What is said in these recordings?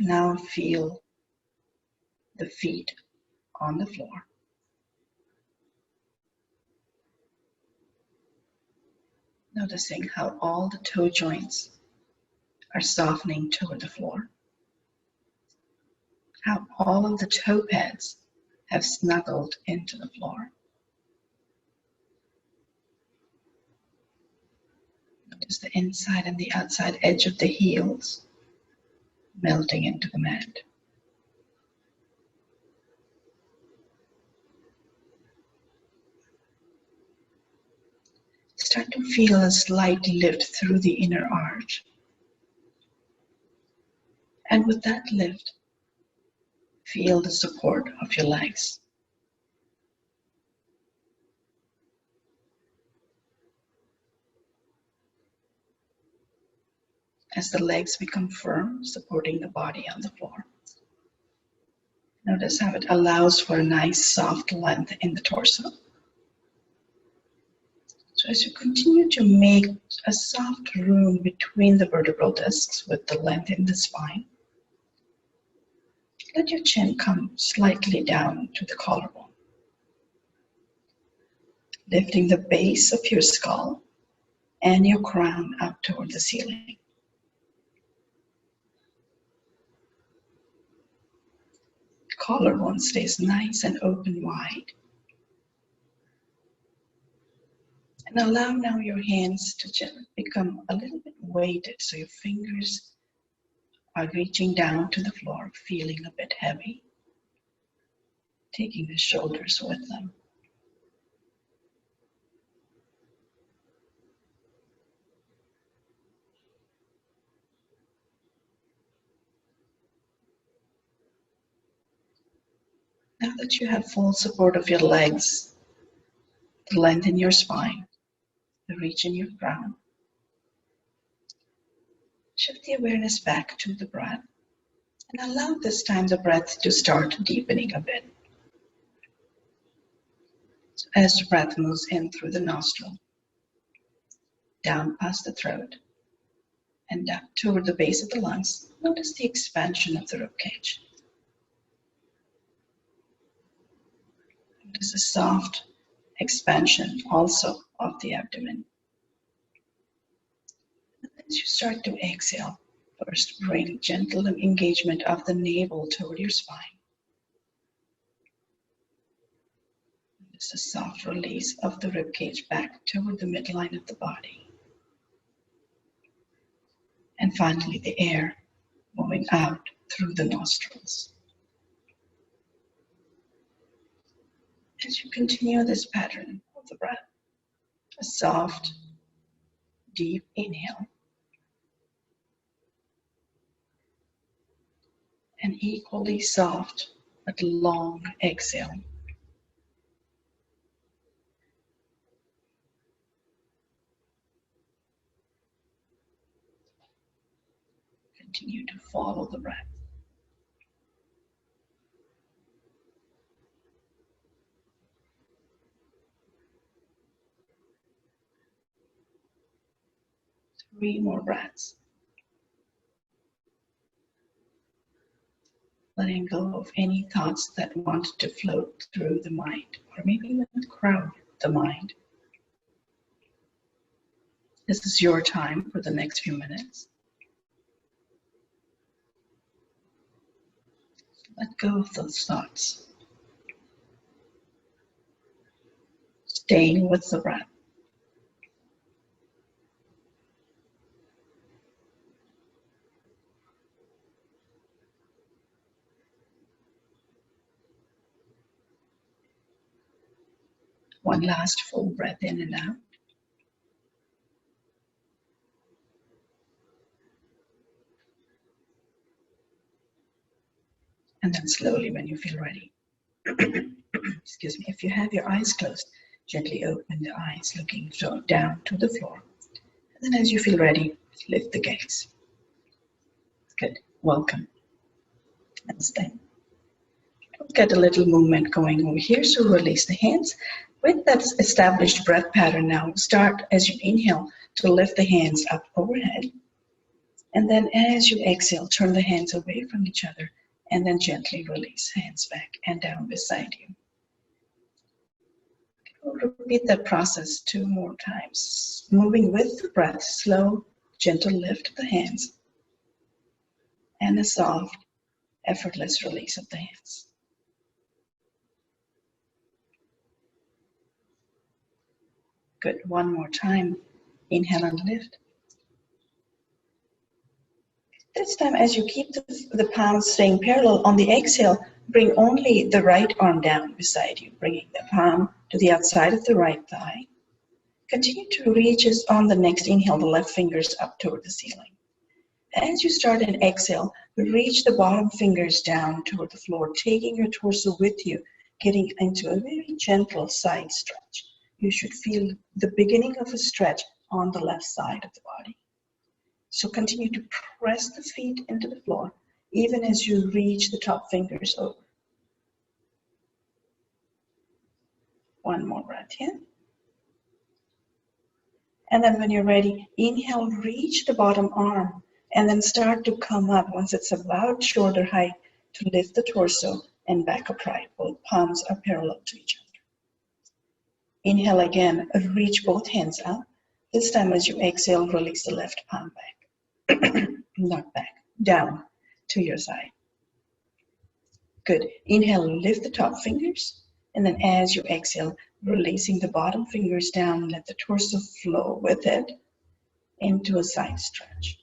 Now feel the feet on the floor. Noticing how all the toe joints are softening toward the floor. How all of the toe pads have snuggled into the floor. Notice the inside and the outside edge of the heels melting into the mat. Start to feel a slight lift through the inner arch. And with that lift, feel the support of your legs. As the legs become firm, supporting the body on the floor. Notice how it allows for a nice soft length in the torso. So as you continue to make a soft room between the vertebral discs with the length in the spine, let your chin come slightly down to the collarbone. Lifting the base of your skull and your crown up toward the ceiling. Collarbone stays nice and open wide. And allow now your hands to become a little bit weighted so your fingers are reaching down to the floor, feeling a bit heavy. Taking the shoulders with them. Now that you have full support of your legs, the length in your spine, the reach in your crown, shift the awareness back to the breath and allow this time the breath to start deepening a bit. So as the breath moves in through the nostril, down past the throat, and up toward the base of the lungs, notice the expansion of the ribcage. Notice a soft expansion also of the abdomen. And as you start to exhale, first bring gentle engagement of the navel toward your spine. Notice a soft release of the ribcage back toward the midline of the body. And finally, the air moving out through the nostrils. As you continue this pattern of the breath, a soft, deep inhale, an equally soft but long exhale. Continue to follow the breath. Three more breaths. Letting go of any thoughts that want to float through the mind, or maybe even crowd the mind. This is your time for the next few minutes. Let go of those thoughts. Staying with the breath. One last full breath in and out. And then slowly, when you feel ready, excuse me, if you have your eyes closed, gently open the eyes, looking down to the floor. And then as you feel ready, lift the gaze. Good, welcome. And stay. Get a little movement going over here, so release the hands. With that established breath pattern now, start as you inhale to lift the hands up overhead. And then as you exhale, turn the hands away from each other and then gently release, hands back and down beside you. We'll repeat that process 2 more times. Moving with the breath, slow, gentle lift of the hands and a soft, effortless release of the hands. Good. One more time. Inhale and lift. This time, as you keep the palms staying parallel, on the exhale, bring only the right arm down beside you, bringing the palm to the outside of the right thigh. Continue to reach as on the next inhale, the left fingers up toward the ceiling. As you start an exhale, reach the bottom fingers down toward the floor, taking your torso with you, getting into a very gentle side stretch. You should feel the beginning of a stretch on the left side of the body. So continue to press the feet into the floor, even as you reach the top fingers over. One more breath here. And then when you're ready, inhale, reach the bottom arm, and then start to come up once it's about shoulder height to lift the torso and back upright. Both palms are parallel to each other. Inhale again, reach both hands up. This time as you exhale, release the left palm back. Not back, down to your side. Good. Inhale, lift the top fingers. And then as you exhale, releasing the bottom fingers down, let the torso flow with it into a side stretch.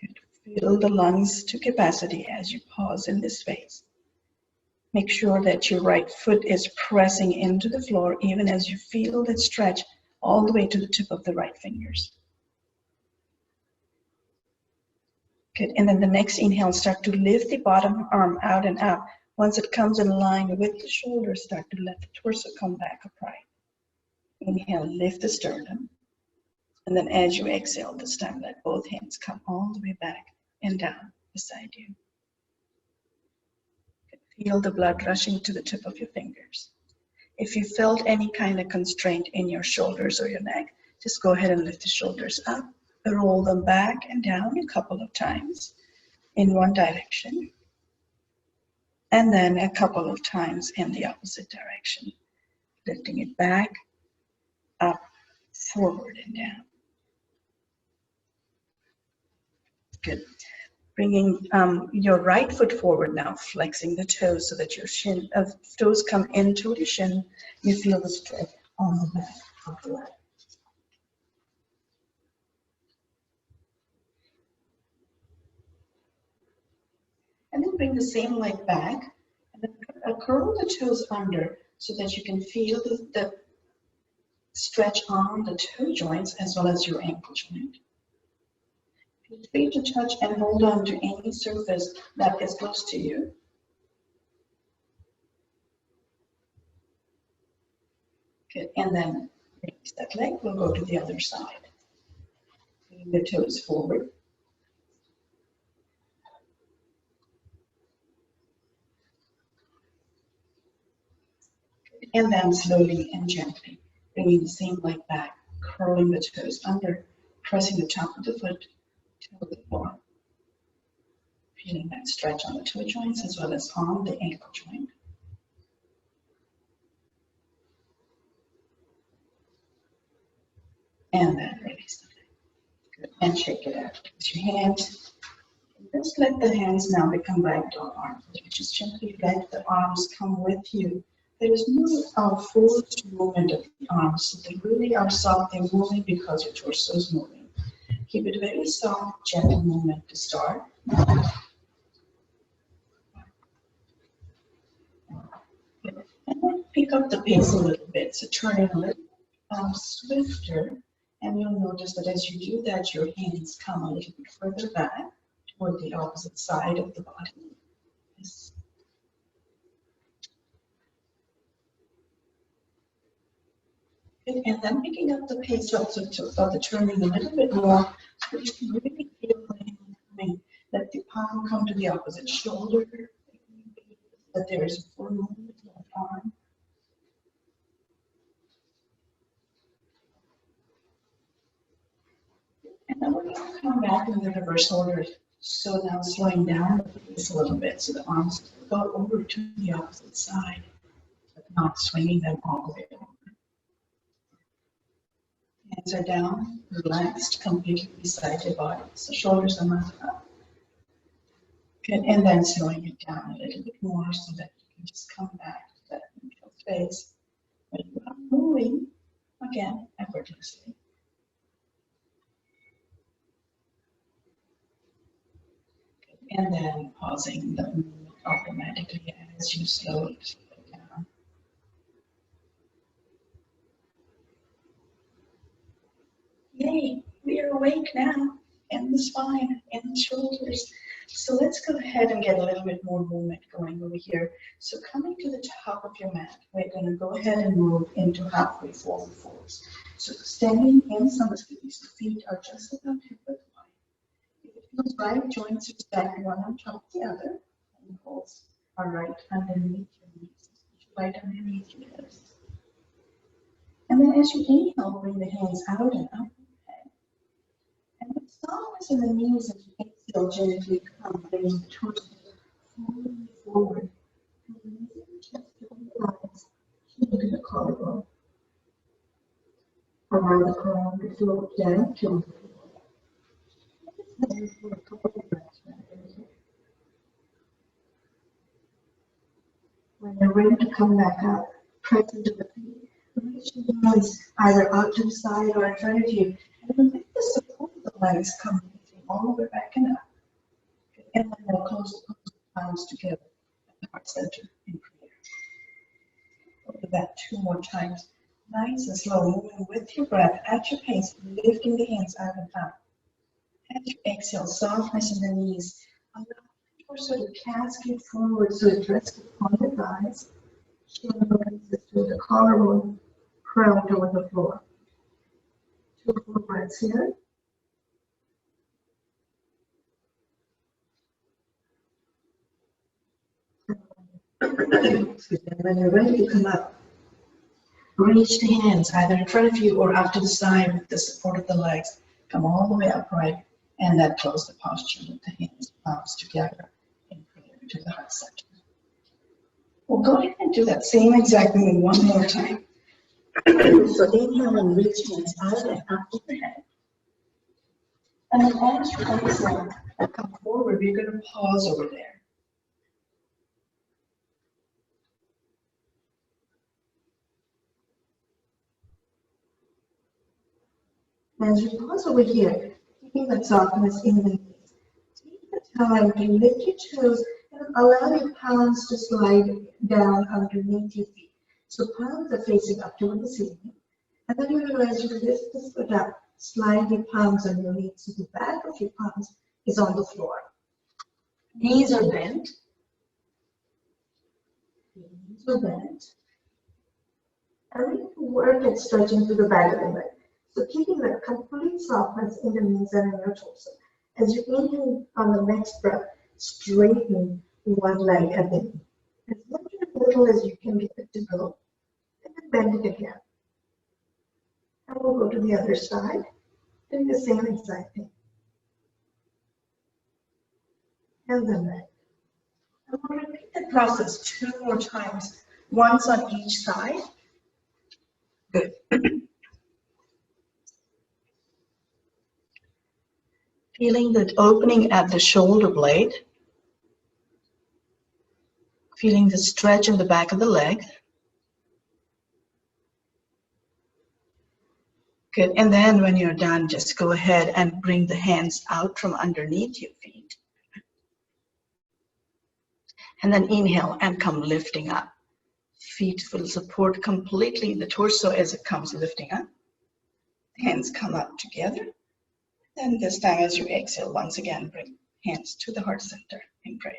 Good. Fill the lungs to capacity as you pause in this phase. Make sure that your right foot is pressing into the floor even as you feel that stretch all the way to the tip of the right fingers. Good. And then the next inhale, start to lift the bottom arm out and up. Once it comes in line with the shoulders, start to let the torso come back upright. Inhale, lift the sternum. And then as you exhale, this time let both hands come all the way back and down beside you. Feel the blood rushing to the tip of your fingers. If you felt any kind of constraint in your shoulders or your neck, just go ahead and lift the shoulders up, roll them back and down a couple of times in one direction, and then a couple of times in the opposite direction, lifting it back, up, forward, and down. Good. Bringing your right foot forward now, flexing the toes so that your toes come into the shin. You feel the stretch on the back of the leg. And then bring the same leg back and then curl the toes under so that you can feel the stretch on the toe joints as well as your ankle joint. Feel free to touch and hold on to any surface that is close to you. Good. And then release that leg. We'll go to the other side. Bring the toes forward. And then slowly and gently bringing the same leg back, curling the toes under, pressing the top of the foot to the floor. Feeling that stretch on the toe joints as well as on the ankle joint. And then release the leg. Good. And shake it out. Use your hands. Just let the hands now become ragdoll arms. Just gently let the arms come with you. There is no forced movement of the arms. They really are soft. They're moving because your torso is moving. Keep it very soft, gentle movement to start. And then pick up the pace a little bit. So turn it a little swifter. And you'll notice that as you do that, your hands come a little bit further back toward the opposite side of the body. Yes. And then picking up the pace also of the turning a little bit more so you can really feel the hand coming. Let the palm come to the opposite shoulder. That there is a full movement of the arm. back in the reverse order. So now slowing down the pace a little bit so the arms go over to the opposite side, but not swinging them all the way over. Hands are down, relaxed completely beside your body. So shoulders are not up. Good, and then slowing it down a little bit more so that you can just come back to that neutral space. But you are moving again effortlessly. And then pausing the movement automatically as you slowly slow it down. Yay, we are awake now in the spine, in the shoulders. So let's go ahead and get a little bit more movement going over here. So coming to the top of your mat, we're going to go ahead and move into halfway forward folds. So extending in some squeeze, the feet are just about hip width wide. If it feels right, joints are stacked one on top of the other. Ankles are right underneath your knees, right underneath your hips. And then as you inhale, bring the hands out and up. And with softness in the knees as you exhale, gently come, bringing the torso fully forward. And releasing the chest to the thighs, chin to the collarbone. Allow the crown to float down to the floor. And for a couple of breaths right here. When you're ready to come back up, press into the feet. Reach the hands either out to the side or in front of you. And then let the support of the legs come all the way back and up. And then we'll close the palms together at the heart center in prayer. We'll do that 2 more times. Nice and slow, moving with your breath at your pace, lifting the hands out and up. As you exhale, softness in the knees. Allow the torso to cascade forward so it rests upon the thighs. Chin releases to the collarbone, crown toward the floor. 2 more breaths here. When you're ready to come up, reach the hands either in front of you or out to the side with the support of the legs. Come all the way upright and then close the posture with the hands palms together in prayer to the heart center. We'll go ahead and do that same exact movement one more time. So inhale and reach hands out and up to the head. And then as you exhale and come forward, we're going to pause over there. As you pause over here, keeping that softness in the knees, take the time to lift your toes and allow your palms to slide down underneath your feet. So palms are facing up toward the ceiling. And then you realize you lift the foot up, slide your palms underneath so the back of your palms is on the floor. Knees are bent. Knees are bent. And we can work at stretching through the back of the leg. So keeping the complete softness in the knees and in your torso. As you inhale on the next breath, straighten one leg at the knee. As much or little as you can get it to go. And then bend it again. And we'll go to the other side, doing the same exact thing. And then back. And we'll repeat the process 2 more times, once on each side. Good. Feeling the opening at the shoulder blade. Feeling the stretch in the back of the leg. Good, and then when you're done, just go ahead and bring the hands out from underneath your feet. And then inhale and come lifting up. Feet will support completely the torso as it comes lifting up. Hands come up together. Then this time as you exhale, once again, bring hands to the heart center in prayer.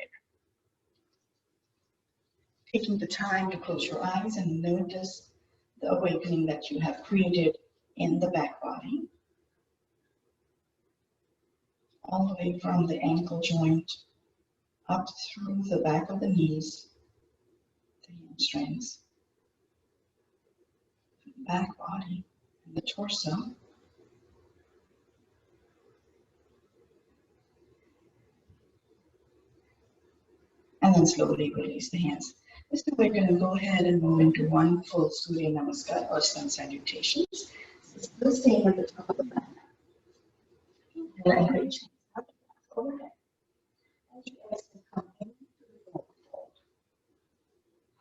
Taking the time to close your eyes and notice the awakening that you have created in the back body. All the way from the ankle joint up through the back of the knees, the hamstrings, the back body, and the torso. then slowly release the hands. This time we're going to go ahead and move into one full Surya Namaskar or sun salutations. It's the same at the top of the mat. And reach up overhead. As you exhale, come into the forward fold.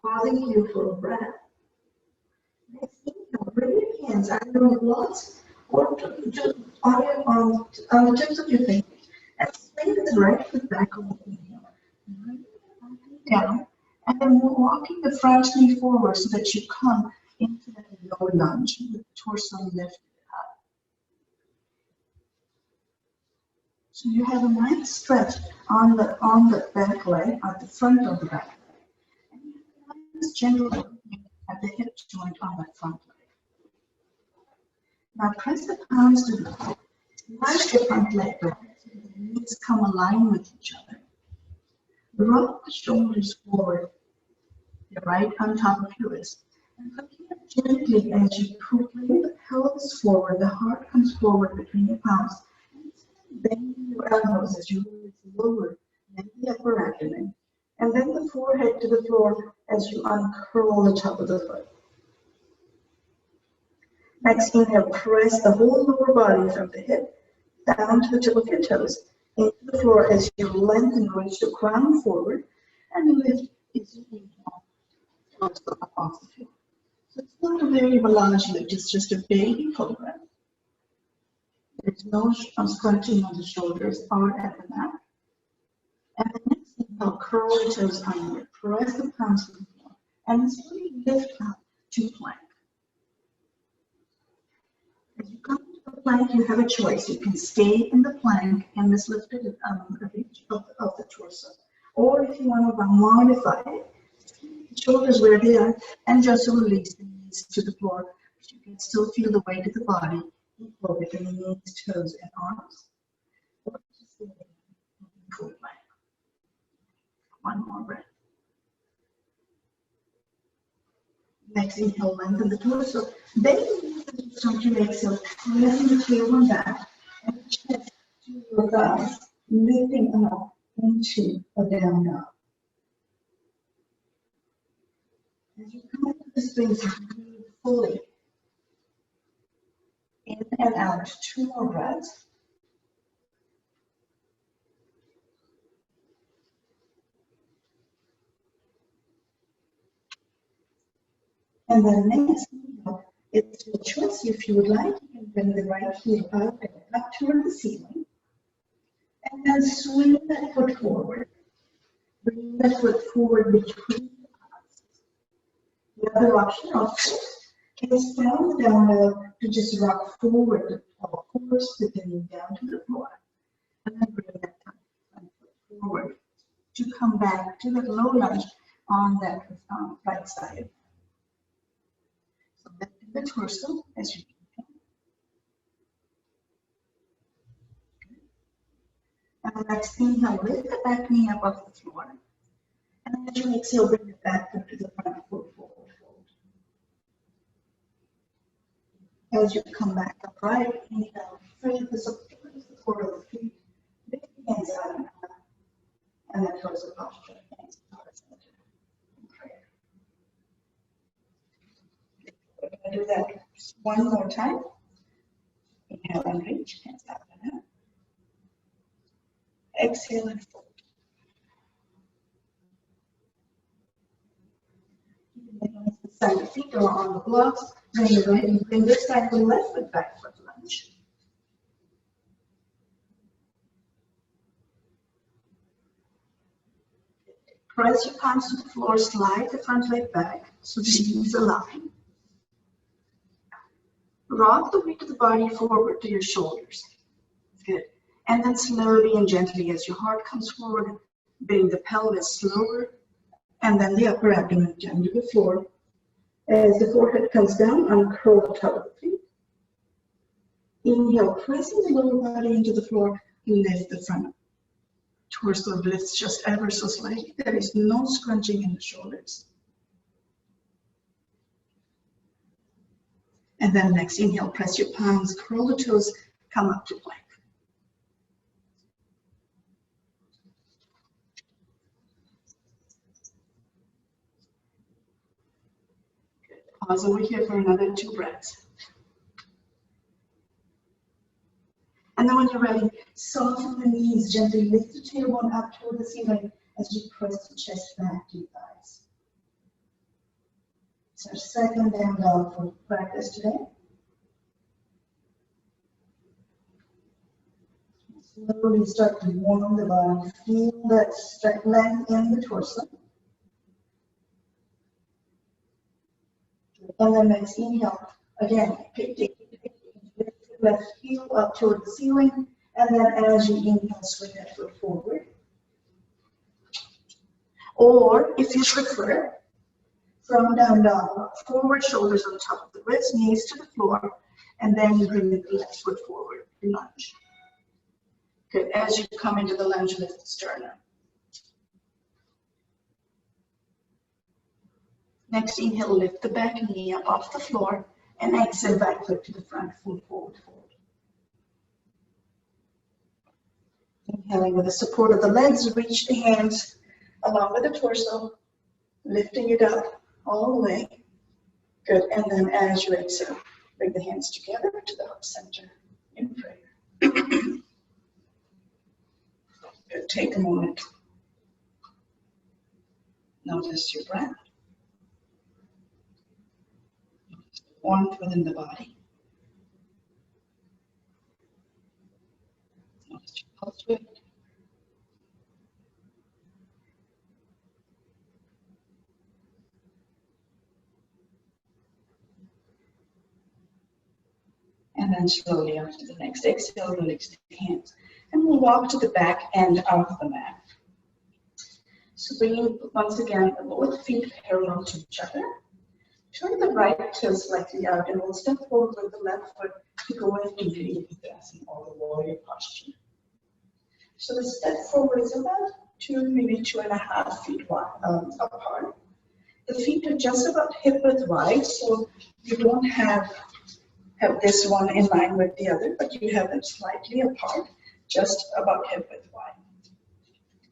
Pausing here for a breath. Next, inhale, bring your hands either on the blocks or on the tips of your fingers. And swing the right foot back on the inhale. Down, and then we're walking the front knee forward so that you come into that low lunge with the torso lifted up. So you have a nice stretch on the back leg, at the front of the back leg. And you have a nice gentle opening at the hip joint on that front leg. Now press the palms to the floor. Push the front leg back so the knees come aligned with each other. Rock the shoulders forward, your right on top of your wrist. And from here, gently as you bring the pelvis forward, the heart comes forward between your palms. And bend your elbows as you move lower than the upper abdomen. And then the forehead to the floor as you uncurl the top of the foot. Next, inhale, press the whole lower body from the hip down to the tip of your toes. Into the floor as you lengthen, reach the crown forward, and lift as you inhale, also up off the floor. So it's not a very large lift, it's just a baby full breath. There's no scrunching on the shoulders or at the mat. And the next inhale, curl the toes under, press the palms to the floor, and slowly lift up to plank. As you come to the plank, you have a choice. You can stay in the plank and this lifted reach of the torso. Or if you want to modify it, shoulders where they are, and just release the knees to the floor. But you can still feel the weight of the body equal between the knees, toes, and arms. Or just stay in full plank. One more breath. Next, inhale, lengthen the torso. Then start your exhale, pressing the tailbone back and chest to your thighs, lifting up into a down dog. As you come into the space, breathe fully in and out. 2 more breaths. And then next, it's your choice. If you would like, you can bring the right heel up and up toward the ceiling. And then swing that foot forward. Bring that foot forward between the palms. The other option, of course, is down the dumbbell to just rock forward, of course, with the knee down to the floor. And then bring that foot forward to come back to the low lunge on that right side. So lift the torso as you can. And the next inhale, lift the back knee up off the floor. And as you exhale, bring the back foot to the front foot forward fold. As you come back upright, inhale, free the support of the feet, lift the hands out and up, and then torso posture, hands towards the center. Prayer. We're going to do that one more time. Inhale and reach, hands out and up. Exhale and fold. Side the feet or on the blocks. Bring the right and bring this side the left foot back for lunge. Press your palms to the floor, slide the front leg back so the knees align. Rock the weight of the body forward to your shoulders. Good. And then slowly and gently as your heart comes forward, bring the pelvis slower and then the upper abdomen down to the floor. As the forehead comes down, uncurl the top of the feet. Inhale, pressing the lower body into the floor, lift the front torso lifts just ever so slightly. There is no scrunching in the shoulders. And then next, inhale, press your palms, curl the toes, come up to plank. Pause over here for another 2 breaths. And then when you're ready, soften the knees, gently lift the tailbone up toward the ceiling as you press the chest back to your thighs. It's our second down dog for practice today. Slowly start to warm the body. Feel that length in the torso. And then next inhale, again, lift the left heel up toward the ceiling. And then as you inhale, swing that foot forward. Or if you prefer, from down dog, forward shoulders on top of the wrist, knees to the floor, and then you bring the left foot forward, lunge. Good, as you come into the lunge, lift the sternum. Next inhale, lift the back knee up off the floor, and exhale, back foot to the front, full forward fold. Inhaling with the support of the legs, reach the hands along with the torso, lifting it up all the way. Good, and then as you exhale, bring the hands together to the heart center in prayer. Good, take a moment. Notice your breath. Notice the warmth within the body. Notice your pulse rate. And then slowly after the next exhale, release the hands. And we'll walk to the back end of the mat. So bringing once again both feet parallel to each other. Turn the right toe slightly out and we'll step forward with the left foot to go into Virabhadrasana or the warrior posture. So the step forward is about 2, maybe 2.5 feet wide, apart. The feet are just about hip width wide, so you don't have this one in line with the other, but you have them slightly apart, just about hip width wide.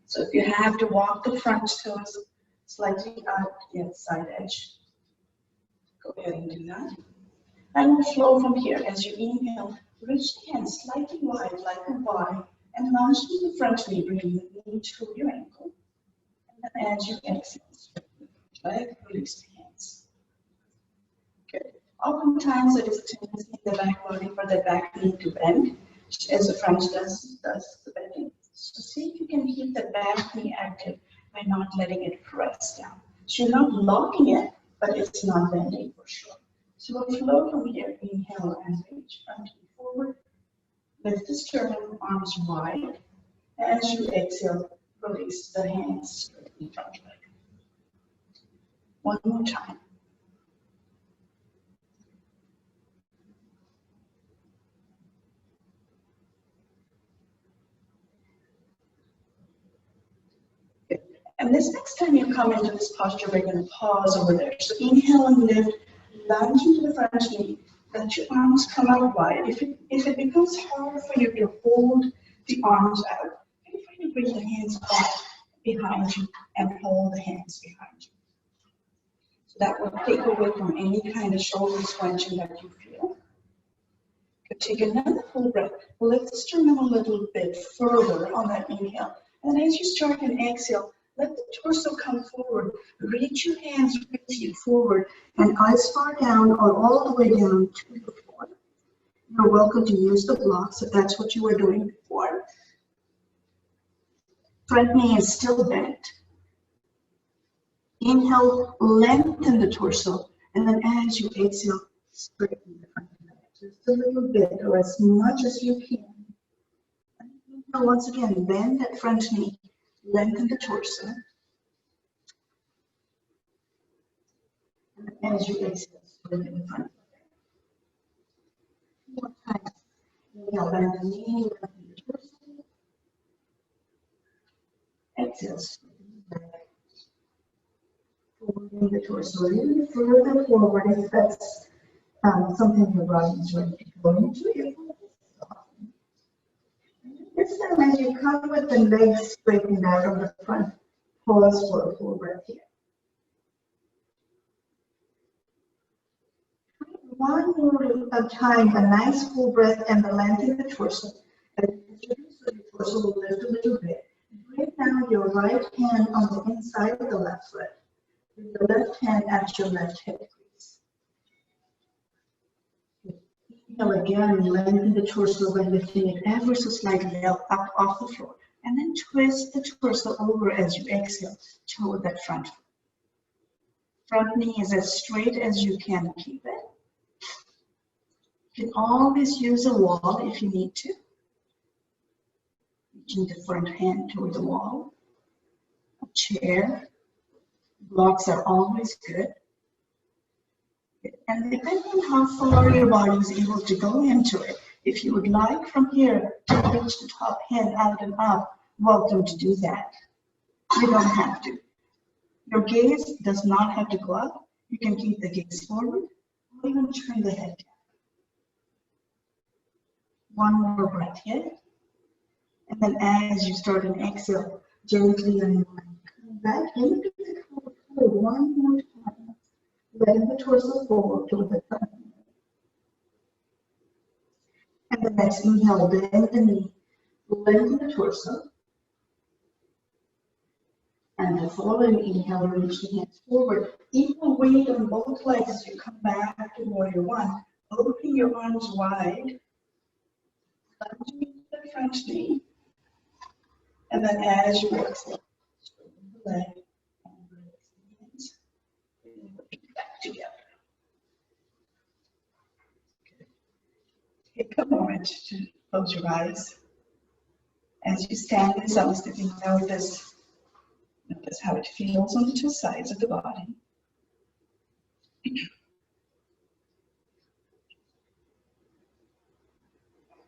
So if you have to walk the front toes slightly out the outside edge, go ahead and do that. And we'll flow from here. As you inhale, reach the hands slightly wide like a Y and launch to the front knee, bringing the knee to your ankle. And then as you exhale, straighten the leg, release the hands. Good. Oftentimes there is a tendency in the back body for the back knee to bend, as the front does the bending. So see if you can keep the back knee active by not letting it press down. So you're not locking it, but it's not bending for sure. So we'll flow from here, inhale and reach front knee forward. Lift the sternum, arms wide. As you exhale, release the hands straight in front leg. One more time. And this next time you come into this posture, we're going to pause over there. So inhale and lift, lunge into the front knee, let your arms come out wide. If it becomes hard for you to hold the arms out, feel free to bring the hands back behind you and hold the hands behind you. So that will take away from any kind of shoulder scrunching that you feel. Good. Take another full breath. Lift the sternum a little bit further on that inhale. And as you start and exhale, let the torso come forward. Reach your hands with you forward and eyes far down or all the way down to the floor. You're welcome to use the blocks if that's what you were doing before. Front knee is still bent. Inhale, lengthen the torso, and then as you exhale, straighten the front leg. Just a little bit or as much as you can. And once again, bend that front knee. Lengthen the torso. And as you exhale, straighten the front leg. One more time. Inhale, bend the knee, lengthen the torso. Exhale, straighten the leg. Forwarding the torso a little further forward if that's something your body is ready to go into. This time, as you come with the legs straightened out on the front, pause for a full breath here. One more time, a nice full breath and the length in the torso. So your torso will lift a little bit. Bring now your right hand on the inside of the left foot. With the left hand at your left hip, please. Inhale again, lengthen the torso by lifting it ever so slightly up off the floor. And then twist the torso over as you exhale toward that front foot. Front knee is as straight as you can keep it. You can always use a wall if you need to. Reaching the front hand toward the wall. A chair. Blocks are always good. And depending on how far your body is able to go into it, if you would like from here to reach the top hand out and up, welcome to do that. You don't have to. Your gaze does not have to go up. You can keep the gaze forward or even turn the head down. One more breath here. And then as you start an exhale, gently unwind. Come back into the forward one more time. Letting the torso forward to the front. And the next inhale, bend the knee, lengthen the torso. And the following inhale, reach the hands forward. Equal weight on both legs as you come back to warrior one. Open your arms wide. Lunging into the front knee. And then as you exhale, straighten the leg and release the hands. And put it back together. Take a moment to close your eyes. As you stand in sitting, notice how it feels on the two sides of the body.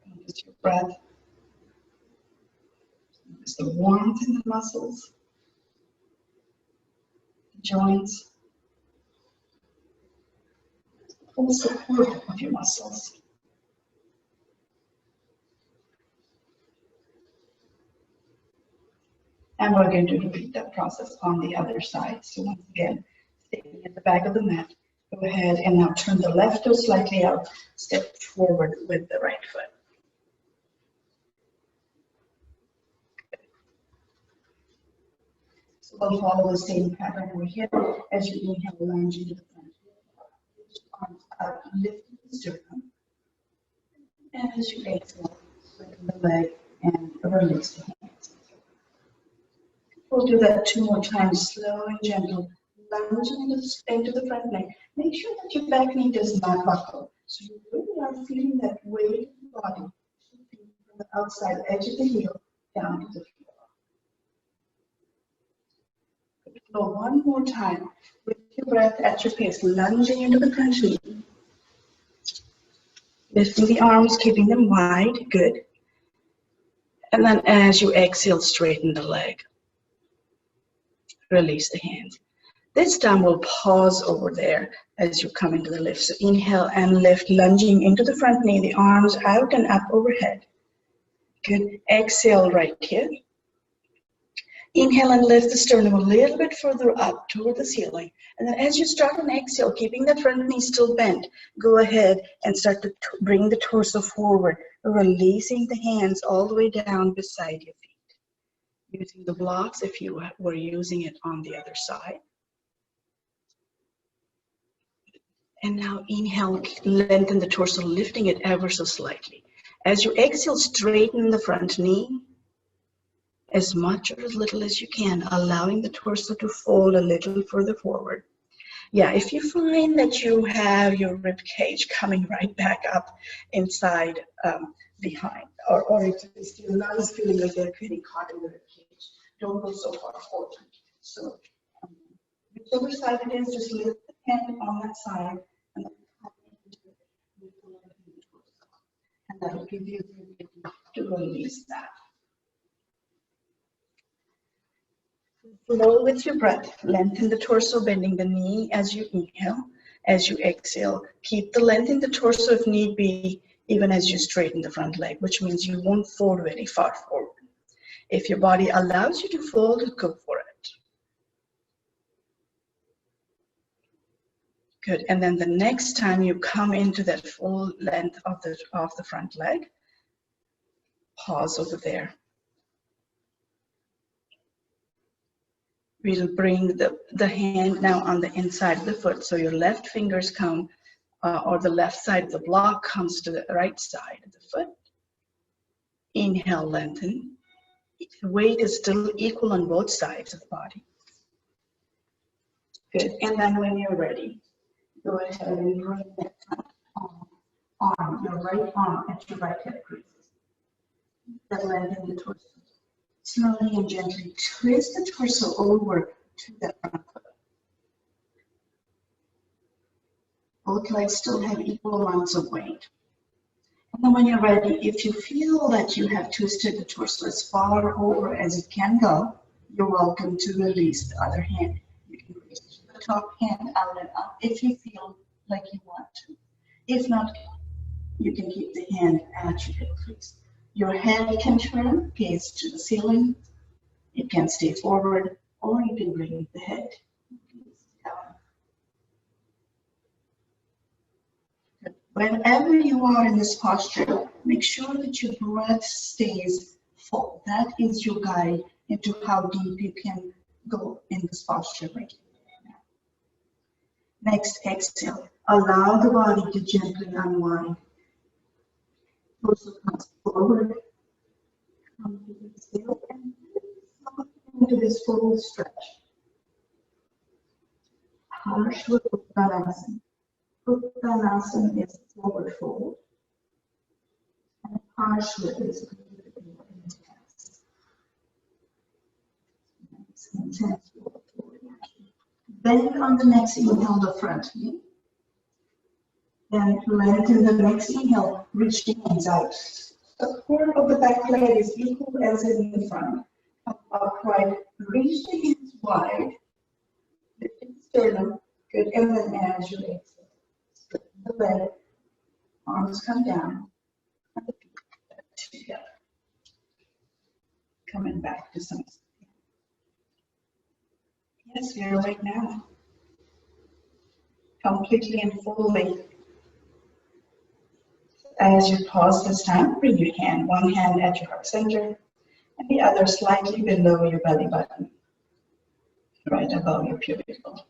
Notice your breath. Notice the warmth in the muscles, the joints, the full support of your muscles. And we're going to repeat that process on the other side. So once again, staying at the back of the mat, go ahead and now turn the left toe slightly out, step forward with the right foot. So we'll follow the same pattern over here. As you inhale, lunge into the front. Arms out, lift the sternum. And as you exhale, straighten the leg and release the hands. We'll do that 2 more times, slow and gentle. Lunging into the front leg. Make sure that your back knee does not buckle. So you really are feeling that weight of the body shifting from the outside edge of the heel down to the floor. Flow one more time. With your breath at your pace, lunging into the front knee. Lifting the arms, keeping them wide. Good. And then as you exhale, straighten the leg. Release the hands. This time we'll pause over there as you come into the lift. So inhale and lift, lunging into the front knee, the arms out and up overhead. Good. Exhale right here. Inhale and lift the sternum a little bit further up toward the ceiling. And then as you start an exhale, keeping that front knee still bent, go ahead and start to bring the torso forward, releasing the hands all the way down beside your feet. Using the blocks if you were using it on the other side. And now inhale, lengthen the torso, lifting it ever so slightly. As you exhale, straighten the front knee as much or as little as you can, allowing the torso to fold a little further forward. Yeah, if you find that you have your rib cage coming right back up inside behind, or if your lungs feeling like they're getting caught in the rib cage, don't go so far forward. So whichever side it is, just lift the hand on that side and then come into it and that will give you the ability to release that. Flow with your breath. Lengthen the torso, bending the knee as you inhale. As you exhale, keep the length in the torso if need be, even as you straighten the front leg, which means you won't fold very far forward. If your body allows you to fold, go for it. Good. And then the next time you come into that full length of the front leg, pause over there. We'll bring the hand now on the inside of the foot. So your left fingers come, or the left side of the block comes to the right side of the foot. Inhale, lengthen. The weight is still equal on both sides of the body. Good. And then when you're ready, go ahead and bring that arm, your right arm at your right hip crease. Then lengthen the torso. Slowly and gently twist the torso over to the front foot. Both legs still have equal amounts of weight. And then when you're ready, if you feel that you have twisted the torso as far over as it can go, you're welcome to release the other hand. You can reach the top hand out and up if you feel like you want to. If not, you can keep the hand at your hip crease. Your head can turn, gaze to the ceiling. It can stay forward, or you can bring the head down. Whenever you are in this posture, make sure that your breath stays full. That is your guide into how deep you can go in this posture right now. Next, exhale. Allow the body to gently unwind. Torso comes forward. Come to the exhale and into this full stretch. Partial Uttanasana. Uttanasana is forward fold, and partial is a little bit more intense. It's intense forward action. Then on the next inhale, the front knee. Then lengthen the next inhale, reach the hands out. The core of the back leg is equal as in the front. Upright, reach the hands wide, lift the sternum, good, and then as you exhale, split the leg, arms come down, and the feet back together. Coming back to some. Yes, you're awake now. Completely and fully. As you pause this time, bring your hand, one hand at your heart center, and the other slightly below your belly button, right above your pubic bone.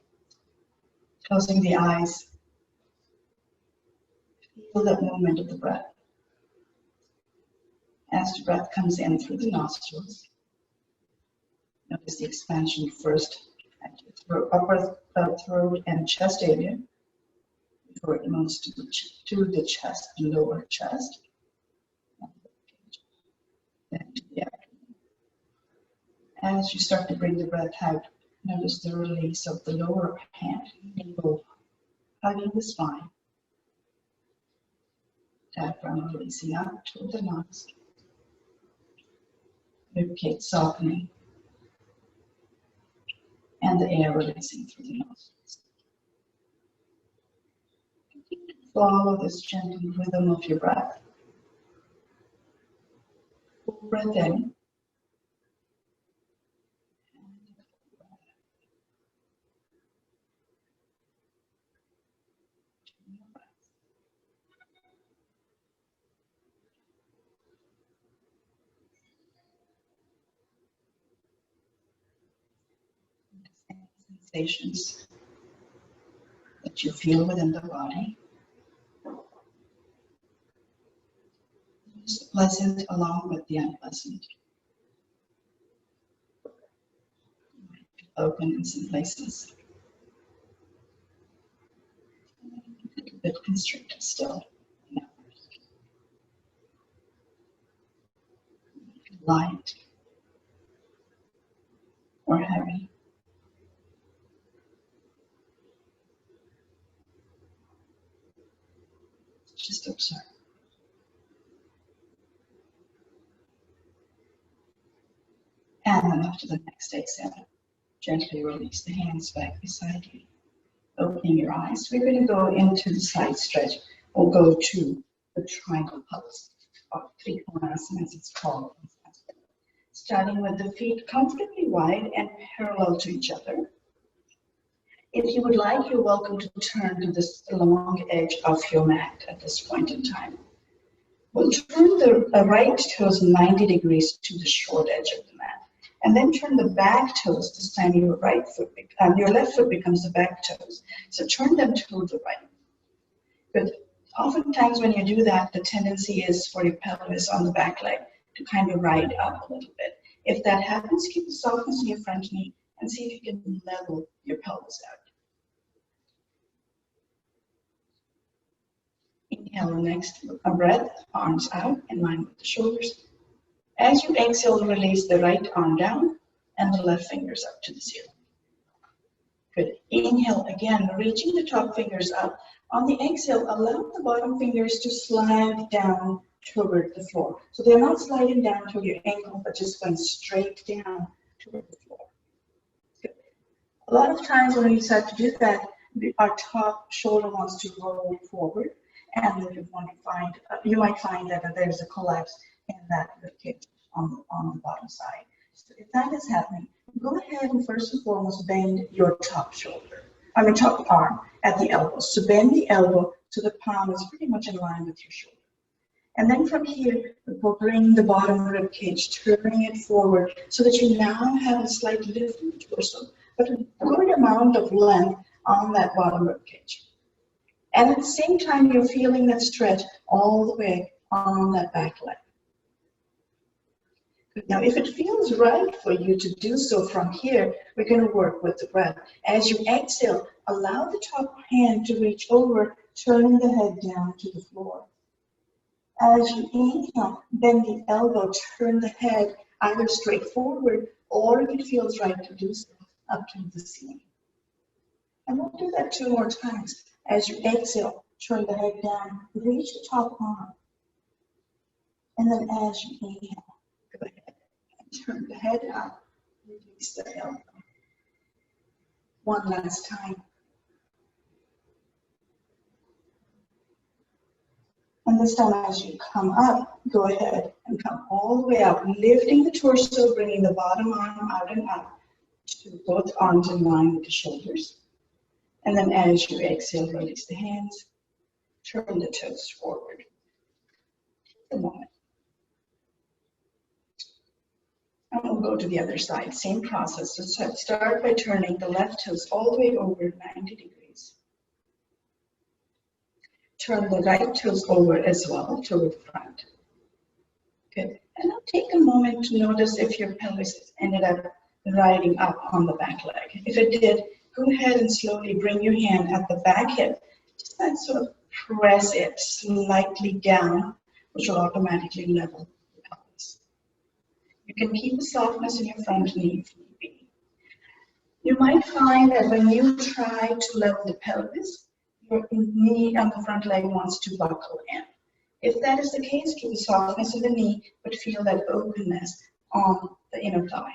Closing the eyes, feel that movement of the breath. As the breath comes in through the nostrils, notice the expansion first at your throat, upper throat and chest area, before it moves to the chest, lower chest, then to the abdomen. As you start to bring the breath out, notice the release of the lower hand, hugging the spine. Diaphragm releasing out toward the lungs. Ribcage softening. And the air releasing through the nostrils. Continue to follow this gentle rhythm of your breath. Full breath in. Sensations that you feel within the body. Just pleasant along with the unpleasant. You might feel open in some places. A little bit constricted still in others. Light or heavy. Just observe. And then after the next exhale, gently release the hands back beside you. Opening your eyes, we're going to go into the side stretch or go to the triangle pose, or Trikonasana as it's called. Starting with the feet comfortably wide and parallel to each other. If you would like, you're welcome to turn to this long edge of your mat at this point in time. We'll turn the right toes 90 degrees to the short edge of the mat. And then turn the back toes. This time your your left foot becomes the back toes. So turn them to the right. But oftentimes when you do that, the tendency is for your pelvis on the back leg to kind of ride up a little bit. If that happens, keep the softness in your front knee and see if you can level your pelvis out. Inhale, next a breath, arms out in line with the shoulders. As you exhale, release the right arm down and the left fingers up to the ceiling. Good. Inhale again, reaching the top fingers up. On the exhale, allow the bottom fingers to slide down toward the floor. So they're not sliding down toward your ankle, but just going straight down toward the floor. Good. A lot of times when we start to do that, our top shoulder wants to roll forward, and then you might find that there's a collapse in that ribcage on the bottom side. So if that is happening, go ahead and first and foremost bend your top arm at the elbow. So bend the elbow so the palm is pretty much in line with your shoulder. And then from here, we'll bring the bottom ribcage, turning it forward so that you now have a slight lift in the torso, but a good amount of length on that bottom ribcage. And at the same time, you're feeling that stretch all the way on that back leg. Now, if it feels right for you to do so from here, we're going to work with the breath. As you exhale, allow the top hand to reach over, turning the head down to the floor. As you inhale, bend the elbow, turn the head either straight forward, or if it feels right to do so, up to the ceiling. And we'll do that 2 more times. As you exhale, turn the head down, reach the top arm. And then as you inhale, go ahead and turn the head up, release the elbow. One last time. And this time as you come up, go ahead and come all the way up, lifting the torso, bringing the bottom arm out and up to both arms in line with the shoulders. And then as you exhale, release the hands, turn the toes forward. Take a moment. And we'll go to the other side, same process. So start by turning the left toes all the way over 90 degrees. Turn the right toes over as well toward the front. Good. And now take a moment to notice if your pelvis ended up riding up on the back leg. If it did, go ahead and slowly bring your hand at the back hip. Just that sort of press it slightly down, which will automatically level the pelvis. You can keep the softness in your front knee if need be. You might find that when you try to level the pelvis, your knee on the front leg wants to buckle in. If that is the case, keep the softness in the knee, but feel that openness on the inner thigh.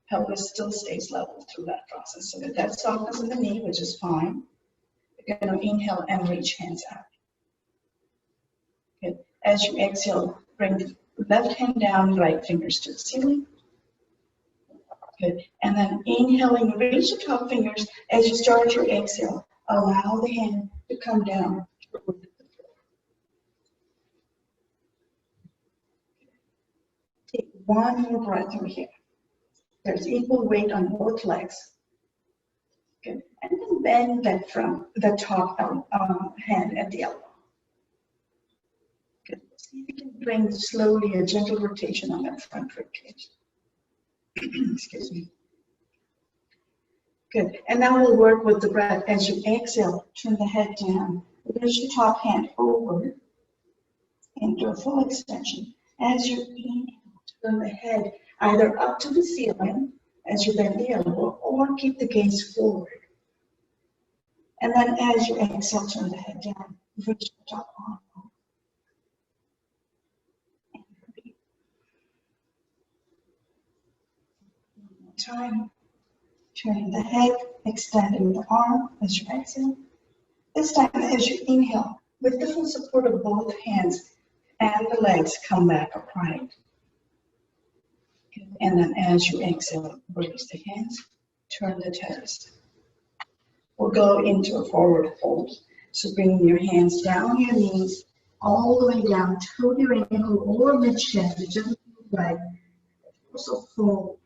Pelvis still stays level through that process. So with that softness in the knee, which is fine, you're going to inhale and reach hands out. Good. As you exhale, bring the left hand down, right fingers to the ceiling. Good. And then inhaling, reach the top fingers. As you start your exhale, allow the hand to come down toward the floor. Take one more breath through here. There's equal weight on both legs. Good. And then bend that from the top hand at the elbow. Good. See if you can bring slowly a gentle rotation on that front rib cage. Excuse me. Good. And now we'll work with the breath. As you exhale, turn the head down. Reach the top hand over into a full extension. As you inhale, turn the head either up to the ceiling as you bend the elbow, or keep the gaze forward. And then as you exhale, turn the head down, reach the top arm. And repeat. One more time. Turning the head, extending the arm as you exhale. This time as you inhale, with the full support of both hands and the legs, come back upright. And then as you exhale, release the hands, turn the toes. We'll go into a forward fold. So bring your hands down your knees, all the way down to your ankle or mid-shin, whichever you like. Also fold.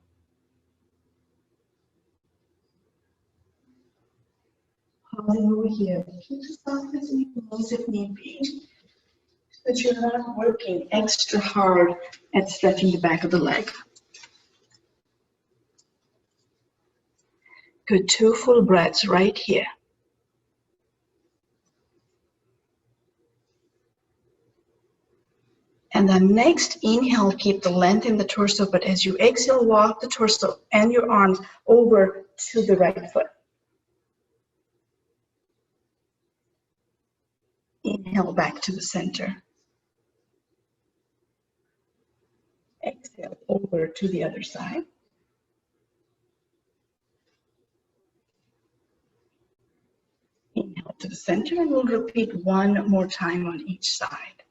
Pausing over here. Keep the softness in your knees if need be, but you're not working extra hard at stretching the back of the leg. Good, 2 full breaths right here. And then next, inhale, keep the length in the torso, but as you exhale, walk the torso and your arms over to the right foot. Inhale back to the center. Exhale over to the other side. Inhale to the center, and we'll repeat one more time on each side.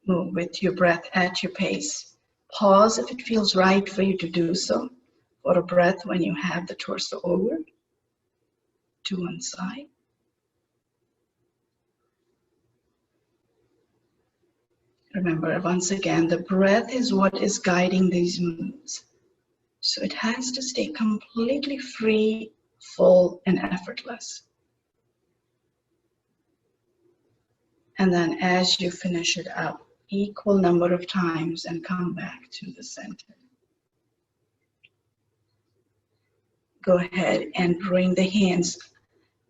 Move with your breath at your pace. Pause if it feels right for you to do so, for a breath when you have the torso over to one side. Remember, once again, the breath is what is guiding these moves. So it has to stay completely free, full, and effortless. And then as you finish it up, equal number of times and come back to the center. Go ahead and bring the hands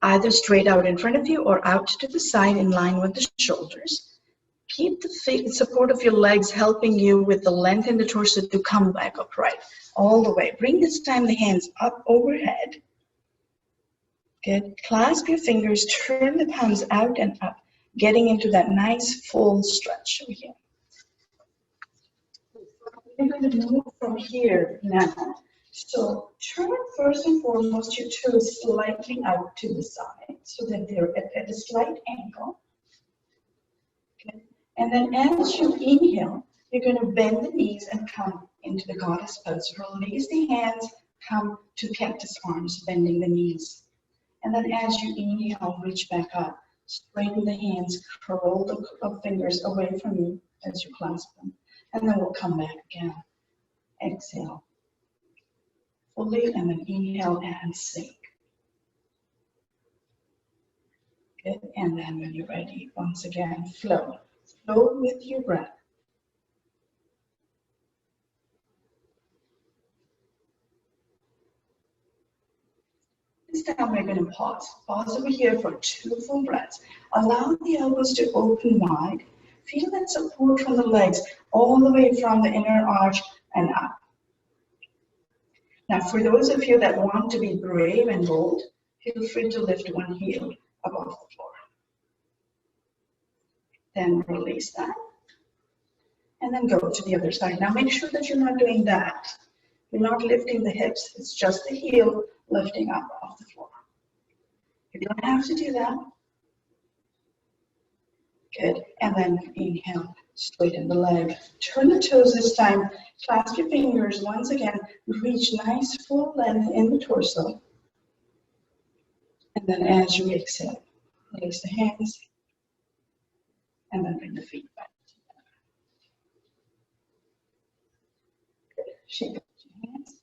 either straight out in front of you or out to the side in line with the shoulders. Keep the support of your legs helping you with the length in the torso to come back upright all the way. Bring this time the hands up overhead. Good. Clasp your fingers, turn the palms out and up, getting into that nice full stretch over here. We're going to move from here now. So turn first and foremost your toes slightly out to the side so that they're at a slight angle. Okay. And then as you inhale, you're going to bend the knees and come into the goddess pose. Release the hands, come to cactus arms, bending the knees. And then as you inhale, reach back up. Straighten the hands, curl the fingers away from you as you clasp them. And then we'll come back again. Exhale fully, and then inhale and sink. Good. And then when you're ready, once again, flow. Flow with your breath. This time we're going to pause. Pause over here for 2 full breaths. Allow the elbows to open wide. Feel that support from the legs all the way from the inner arch and up. Now, for those of you that want to be brave and bold, feel free to lift one heel above the floor. Then release that. And then go to the other side. Now, make sure that you're not doing that. You're not lifting the hips. It's just the heel lifting up off the floor. You don't have to do that. Good. And then inhale, straighten the leg. Turn the toes this time. Clasp your fingers once again. Reach nice full length in the torso. And then as you exhale, release the hands. And then bring the feet back together. Good. Shake out your hands.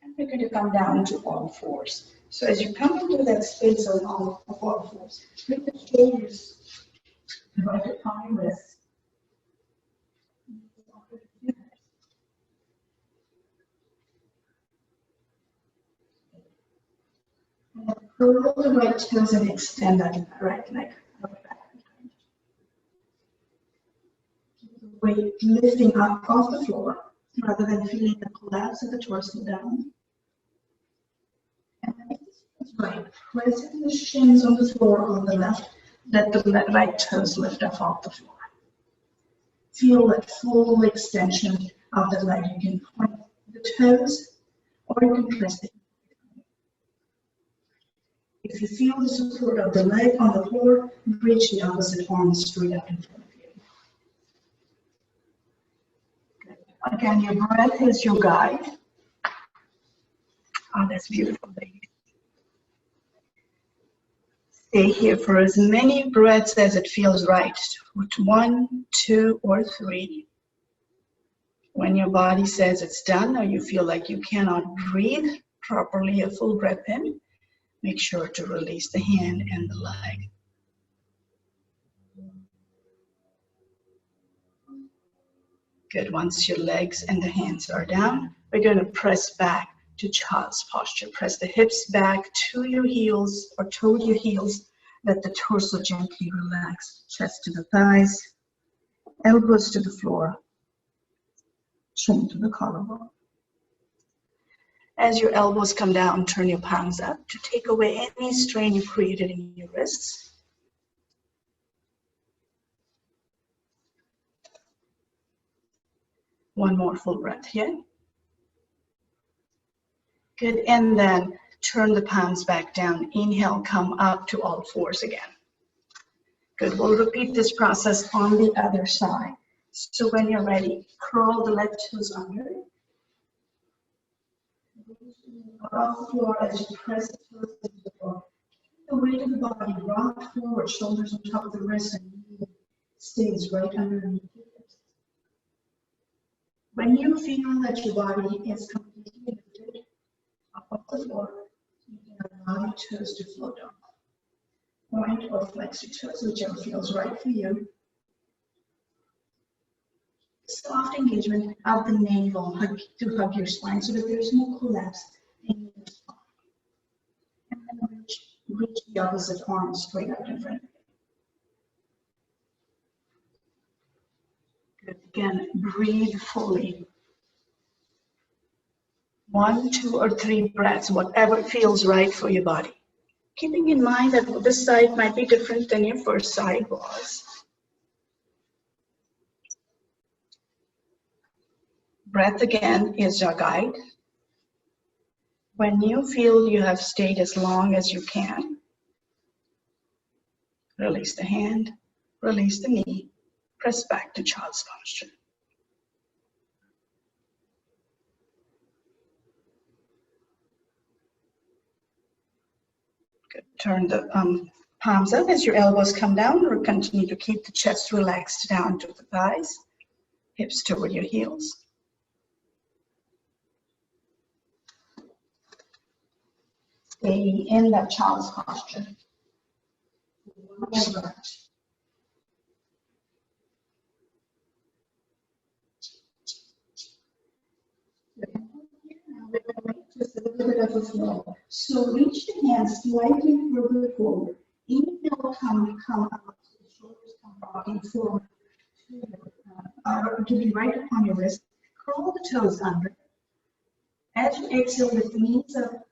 And we're going to come down to all fours. So as you come into that space on all fours, bring the shoulders right upon your wrist. And then curl the right toes and extend that right leg. Keep the weight lifting up off the floor rather than feeling the collapse of the torso down. And then right, pressing the shins on the floor on the left, let the right toes lift up off the floor. Feel that full extension of the leg. You can point the toes or you can press it. If you feel the support of the leg on the floor, reach the opposite arm straight up in front of you. Again, your breath is your guide. Oh, that's beautiful, baby. Stay here for as many breaths as it feels right. 1, 2, or 3. When your body says it's done or you feel like you cannot breathe properly, a full breath in, make sure to release the hand and the leg. Good. Once your legs and the hands are down, we're going to press back to child's posture. Press the hips back to your heels or toward your heels. Let the torso gently relax. Chest to the thighs, elbows to the floor, chin to the collarbone. As your elbows come down, turn your palms up to take away any strain you created in your wrists. One more full breath here. Good, and then turn the palms back down. Inhale, come up to all fours again. Good, we'll repeat this process on the other side. So when you're ready, curl the left toes under. Off the floor as you press the toes into the floor. Keep the weight of the body rock forward, shoulders on top of the wrist, and knee stays right underneath your hips. When you feel that your body is completely lifted up off the floor, you can allow your toes to float down. Point or flex your toes, whichever feels right for you. Soft engagement of the navel to hug your spine so that there's no collapse in your spine. And then reach the opposite arm straight out in front of you. Good. Again, breathe fully. 1, 2, or 3 breaths, whatever feels right for your body. Keeping in mind that this side might be different than your first side was. Breath again is your guide. When you feel you have stayed as long as you can, release the hand, release the knee, press back to child's posture. Good. Turn the palms up as your elbows come down, or continue to keep the chest relaxed down to the thighs, hips toward your heels. Stay in that child's posture. Just a little bit of a flow. So reach the hands slightly further forward. Inhale, come up. The shoulders come rocking forward to be right upon your wrist. Curl the toes under. As you exhale, lift the knees up.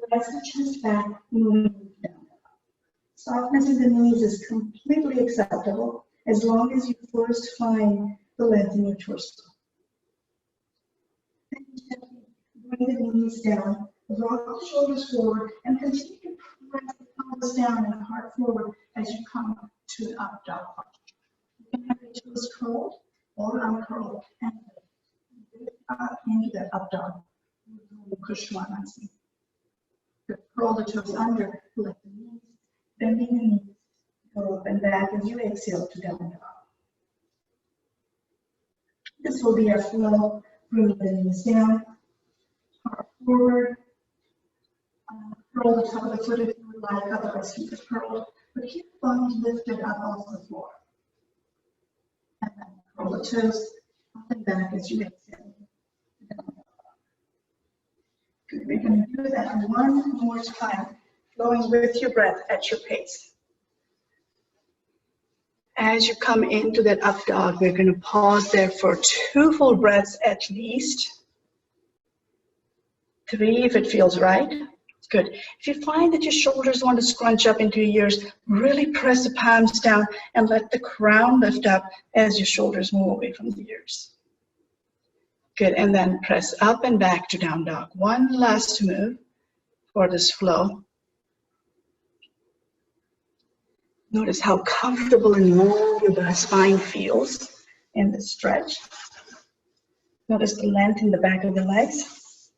Press the chest back, moving down. Softness in the knees is completely acceptable as long as you first find the length in your torso. Bring the knees down, rock the shoulders forward, and continue to press the palms down and the heart forward as you come to an up dog posture. You can have your toes curled or uncurled and up into that up dog. Curl the toes under, lift the knees, bending the knees, go up and back as you exhale to down dog. This will be our flow. Bring the knees down. Forward, curl the top of the foot if you would like, otherwise keep it curled, but keep the body lifted up off the floor. And then curl the toes up and back as you exhale. Good. We're going to do that one more time, flowing with your breath at your pace. As you come into that up dog, we're going to pause there for 2 full breaths at least. 3 if it feels right. Good. If you find that your shoulders want to scrunch up into your ears, really press the palms down and let the crown lift up as your shoulders move away from the ears. Good. And then press up and back to down dog. One last move for this flow. Notice how comfortable and long your spine feels in this stretch. Notice the length in the back of the legs.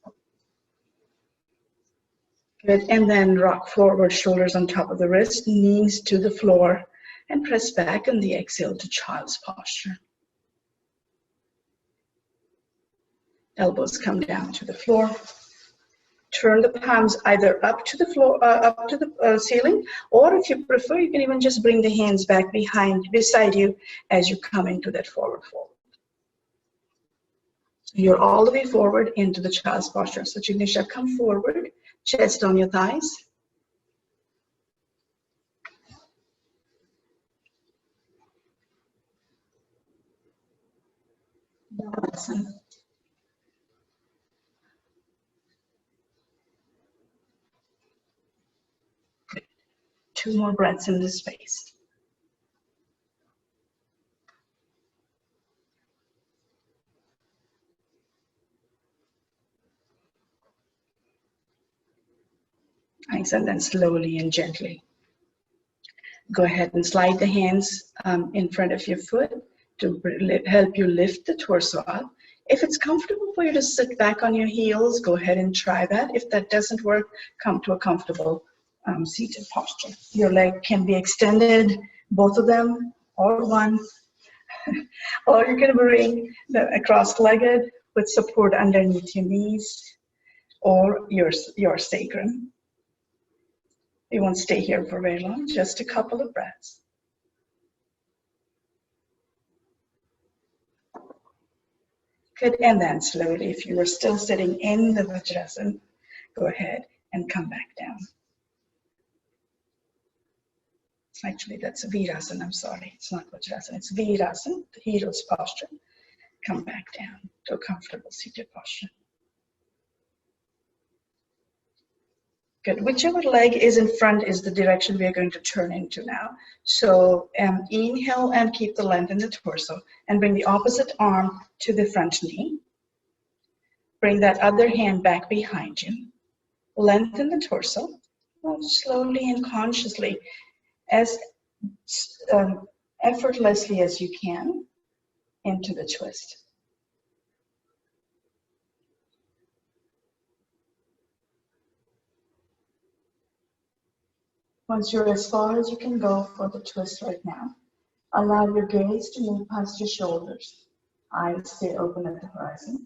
Good, and then rock forward, shoulders on top of the wrist, knees to the floor, and press back on the exhale to child's posture. Elbows come down to the floor. Turn the palms either up to the floor, up to the ceiling, or if you prefer, you can even just bring the hands back beside you as you come into that forward fold. So you're all the way forward into the child's posture. So Jignesha, come forward, chest on your thighs. Awesome. Good. 2 more breaths in this space. Nice, and then slowly and gently. Go ahead and slide the hands in front of your foot to help you lift the torso up. If it's comfortable for you to sit back on your heels, go ahead and try that. If that doesn't work, come to a comfortable seated posture. Your leg can be extended, both of them, or one. Or you can bring the cross-legged with support underneath your knees or your sacrum. You won't stay here for very long, just a couple of breaths. Good, and then slowly, if you are still sitting in the Vajrasana, go ahead and come back down. Actually, that's Virasana, I'm sorry, it's not Vajrasana, it's Virasana, the hero's posture. Come back down to a comfortable seated posture. Good, whichever leg is in front is the direction we are going to turn into now. So inhale and keep the length in the torso and bring the opposite arm to the front knee. Bring that other hand back behind you. Lengthen the torso. Move slowly and consciously, as effortlessly as you can, into the twist. Once you're as far as you can go for the twist right now, allow your gaze to move past your shoulders. Eyes stay open at the horizon.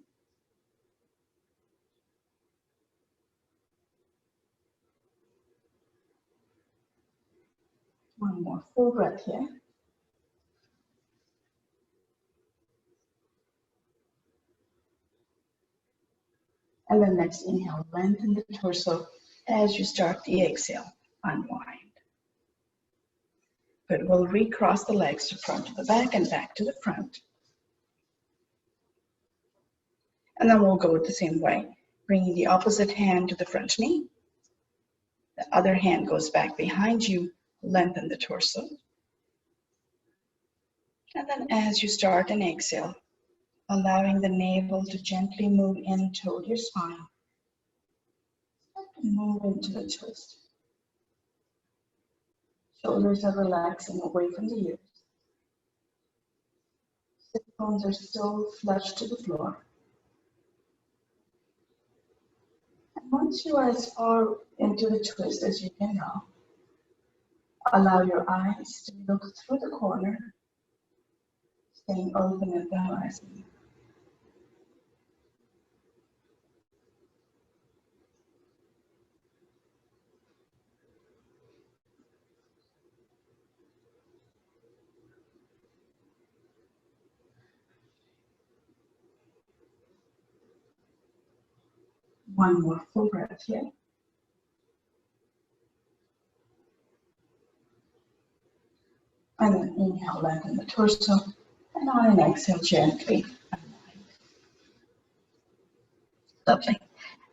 One more full breath here. And then next inhale, lengthen the torso as you start the exhale, unwind. Good, we'll recross the legs to front to the back and back to the front. And then we'll go the same way, bringing the opposite hand to the front knee. The other hand goes back behind you, lengthen the torso. And then as you start an exhale, allowing the navel to gently move in toward your spine. Move into the twist. Shoulders are relaxing away from the ears. Sit bones are still flush to the floor. And once you are as far into the twist as you can go, allow your eyes to look through the corner, staying open at the horizon. One more full breath here. And then inhale, lengthen the torso. And on an exhale, gently unwind. Lovely.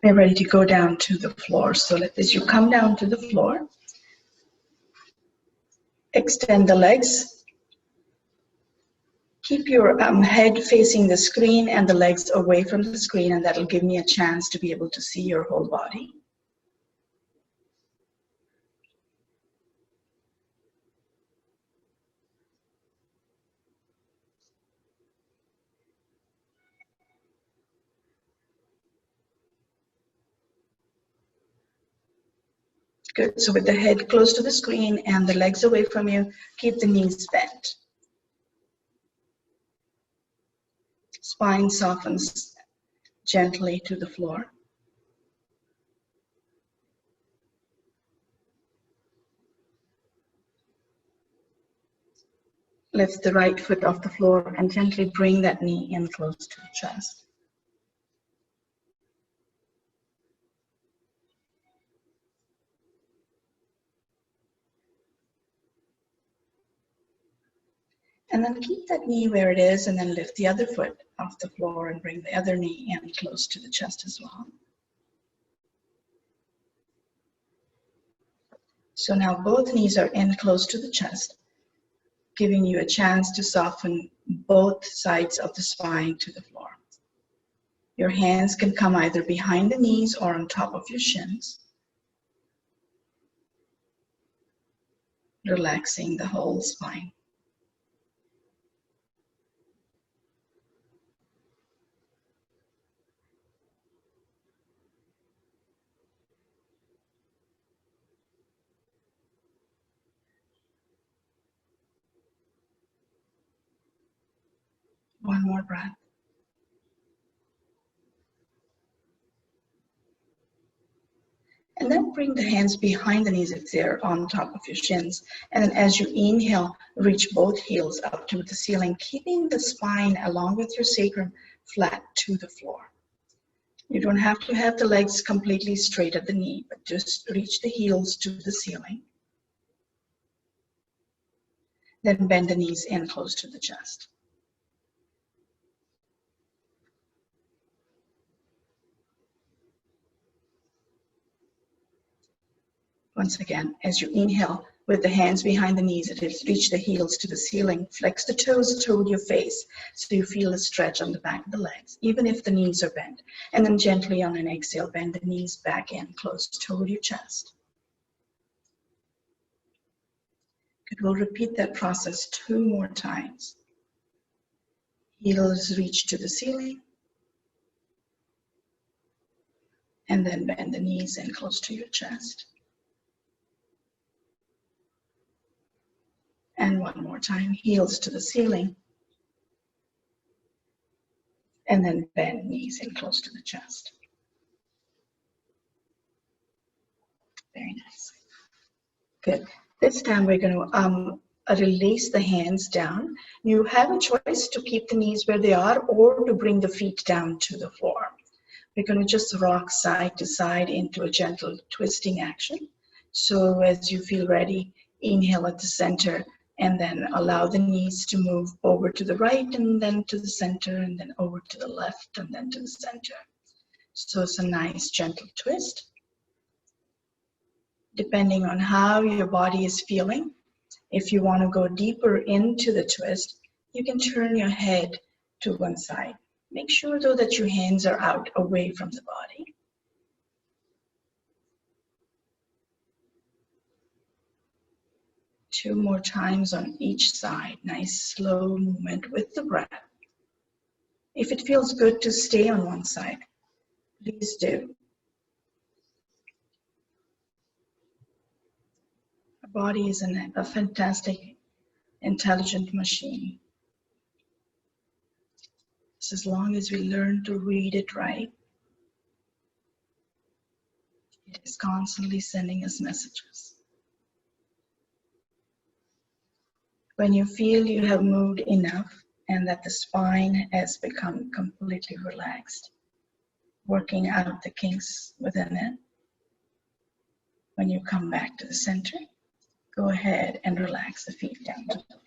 We're ready to go down to the floor. So as you come down to the floor, extend the legs. Keep your head facing the screen and the legs away from the screen, and that'll give me a chance to be able to see your whole body. Good. So with the head close to the screen and the legs away from you, keep the knees bent. Spine softens gently to the floor. Lift the right foot off the floor and gently bring that knee in close to the chest. And then keep that knee where it is and then lift the other foot off the floor and bring the other knee in close to the chest as well. So now both knees are in close to the chest, giving you a chance to soften both sides of the spine to the floor. Your hands can come either behind the knees or on top of your shins, relaxing the whole spine. One more breath. And then bring the hands behind the knees if they're on top of your shins. And then as you inhale, reach both heels up to the ceiling, keeping the spine along with your sacrum flat to the floor. You don't have to have the legs completely straight at the knee, but just reach the heels to the ceiling. Then bend the knees in close to the chest. Once again, as you inhale, with the hands behind the knees, reach the heels to the ceiling. Flex the toes toward your face so you feel a stretch on the back of the legs, even if the knees are bent. And then gently on an exhale, bend the knees back in close toward your chest. Good. We'll repeat that process 2 more times. Heels reach to the ceiling. And then bend the knees in close to your chest. And one more time, heels to the ceiling. And then bend knees in close to the chest. Very nice. Good. This time we're going to release the hands down. You have a choice to keep the knees where they are or to bring the feet down to the floor. We're going to just rock side to side into a gentle twisting action. So as you feel ready, inhale at the center and then allow the knees to move over to the right and then to the center and then over to the left and then to the center. So it's a nice gentle twist. Depending on how your body is feeling, if you want to go deeper into the twist, you can turn your head to one side. Make sure though that your hands are out away from the body. Two more times on each side. Nice slow movement with the breath. If it feels good to stay on one side, please do. Our body is a fantastic, intelligent machine. So as long as we learn to read it right, it is constantly sending us messages. When you feel you have moved enough and that the spine has become completely relaxed, working out the kinks within it, when you come back to the center, go ahead and relax the feet down to the floor.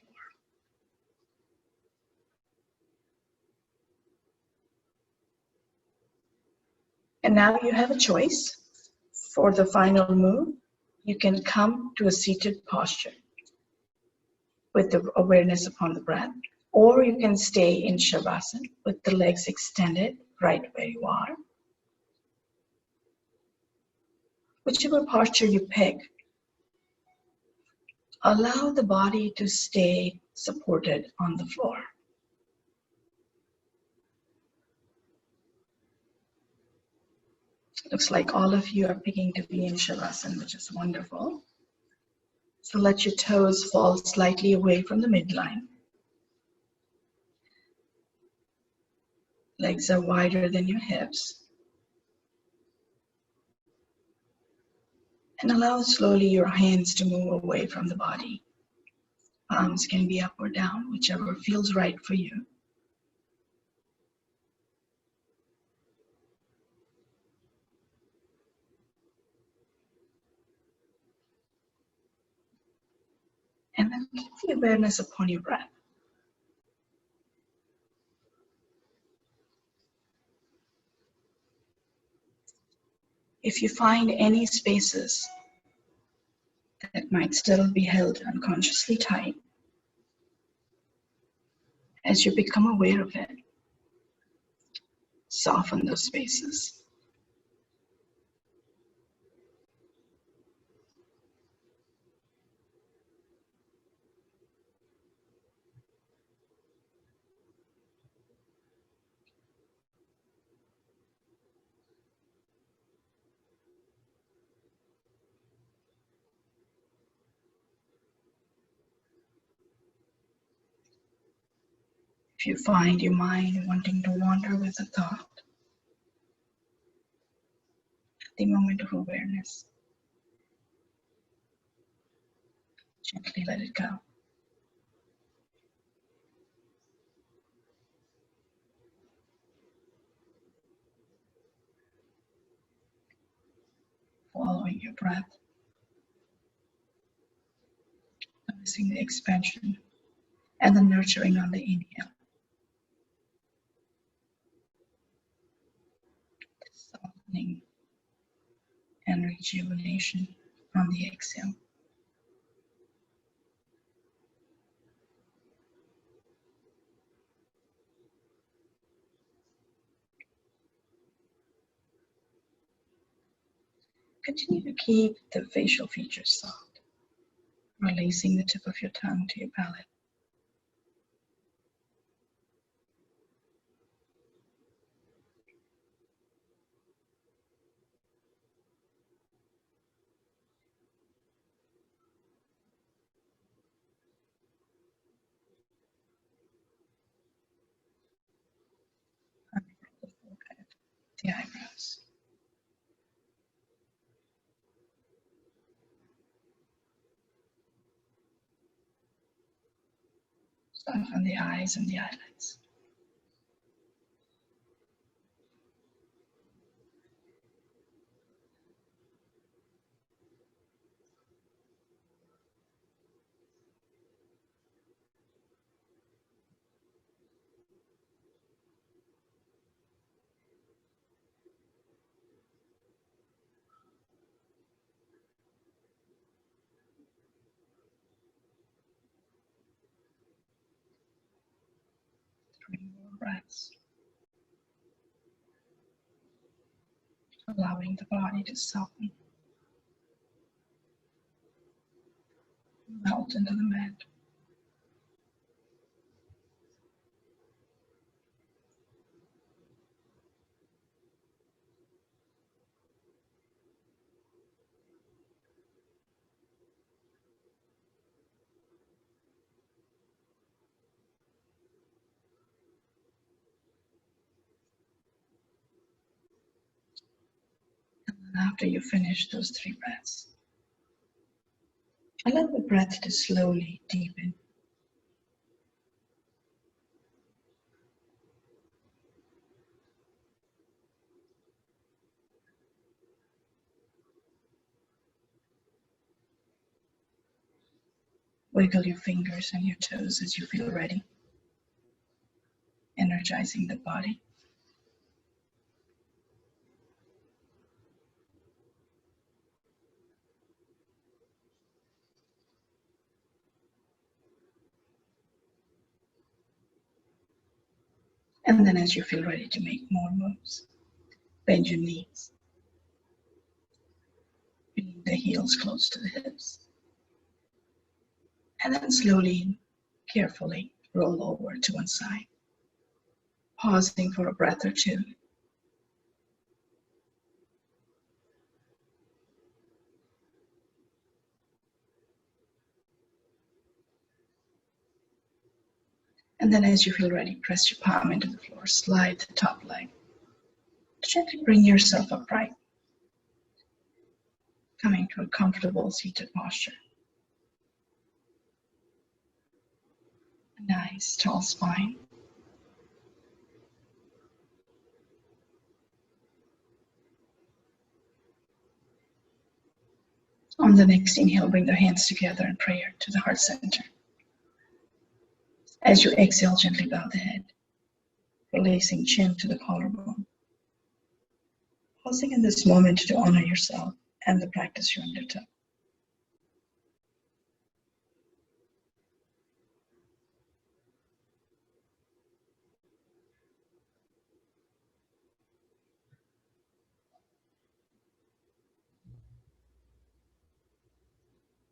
And now you have a choice. For the final move, you can come to a seated posture with the awareness upon the breath, or you can stay in Shavasana with the legs extended right where you are. Whichever posture you pick, allow the body to stay supported on the floor. Looks like all of you are picking to be in Shavasana, which is wonderful. So let your toes fall slightly away from the midline. Legs are wider than your hips. And allow slowly your hands to move away from the body. Palms can be up or down, whichever feels right for you. And then keep the awareness upon your breath. If you find any spaces that might still be held unconsciously tight, as you become aware of it, soften those spaces. If you find your mind wanting to wander with a thought, at the moment of awareness, gently let it go. Following your breath, noticing the expansion and the nurturing on the inhale, the softening and rejuvenation on the exhale. Continue to keep the facial features soft, releasing the tip of your tongue to your palate. Unfurl the forehead, the eyebrows. Soften the eyes and the eyelids. Three more breaths. Allowing the body to soften, melt into the mat. And after you finish those three breaths, allow the breath to slowly deepen. Wiggle your fingers and your toes as you feel ready, energizing the body. And then as you feel ready to make more moves, bend your knees, bring the heels close to the hips. And then slowly, carefully roll over to one side, pausing for a breath or two. And then as you feel ready, press your palm into the floor, slide the top leg. Gently bring yourself upright, coming to a comfortable seated posture. A nice tall spine. On the next inhale, bring the hands together in prayer to the heart center. As you exhale, gently bow the head, releasing chin to the collarbone. Pausing in this moment to honor yourself and the practice you undertook.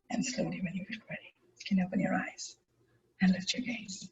And slowly, when you feel ready, you can open your eyes and lift your gaze.